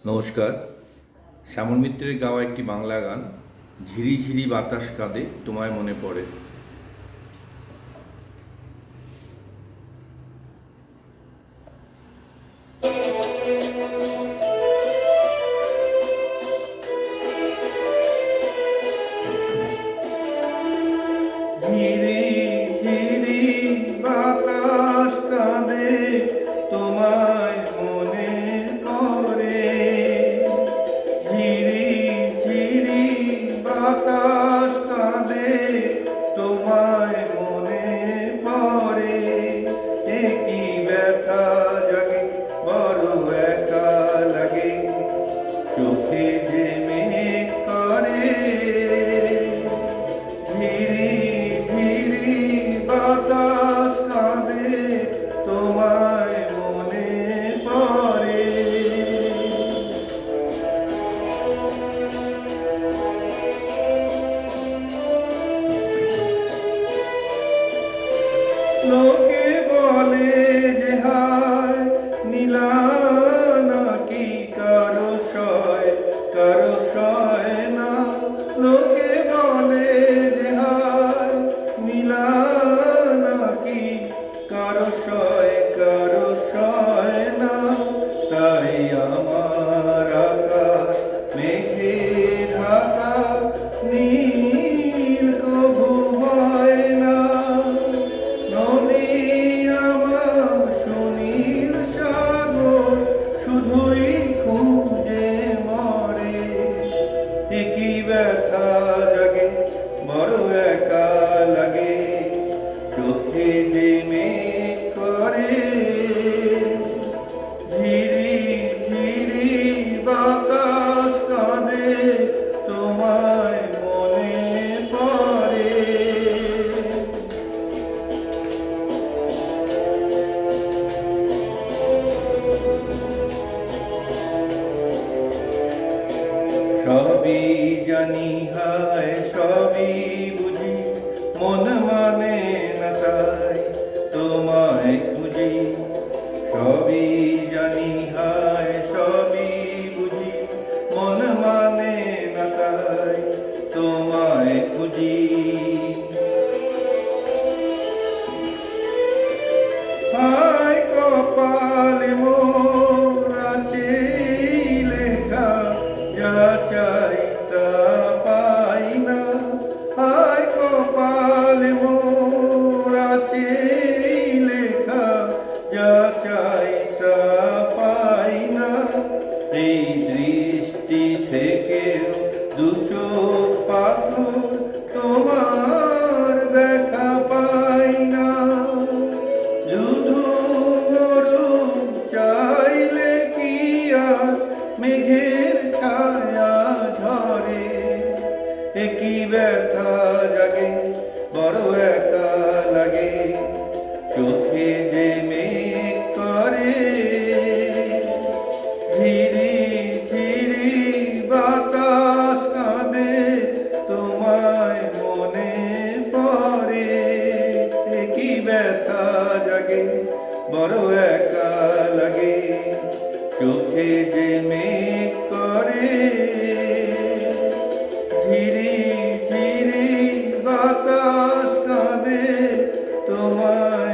নমস্কার। শ্যামল মিত্রের গাওয়া একটি বাংলা গান, ঝিরি ঝিরি বাতাস কাঁদে তোমায় মনে পড়ে। ঝিরি ঝিরি বাতাস কাঁদে তোমায় মনে পড়ে। ঝিরি ঝিরি বাতাস কাঁদে তোমায় মনে পড়ে। কি ব্যথা জাগে বড় একা লাগে, চোখে যে মেঘ করে। ঝিরি ঝিরি বাতাস কাঁদে তোমায় মনে পড়ে। লোকে বলে যে হায় নীলা নাকি কারো সয় না। লোকে বলে যে হায় নীলা নাকি কারো সয় না। তাই আমার আকাশ মেঘে ঢাকা, নীল কভু হয় না। নদী আমার সুনীল সাগর শুধুই খুঁজে মরে। কি ব্যথা জাগে বড় একা লাগে, চোখে যে মেঘ করে। ঝিরি ঝিরি বাতাস কাঁদে তোমায় মনে পড়ে। সবই জানি হায় সবই বুঝি, মন মানে না তাই তোমায় খুঁজি। সবই জানি হায় সবই বুঝি, মন মানে না তাই তোমায় খুঁজি। হায় কপালে মোর আছে লেখা, যা চাই তা পাই না। হায় কপালে মোর আছে লেখা, যা চাই তা পাই না। এই দৃষ্টি থেকে দু চোখ পাথর, তোমার দেখা পাই না। শুধু মরুন চাইলে কি আর মেঘের ছায়া ঝরে। কি ব্যথা জাগে বড় একা লাগে, চোখে যে মেঘ করে। ঝিরি ঝিরি বাতাস কাঁদে তোমায় মনে পড়ে। কি ব্যথা জাগে বড় একা লাগে, চোখে যে মেঘ করে। ঝিরি ঝিরি বাতাস কাঁদে তোমায়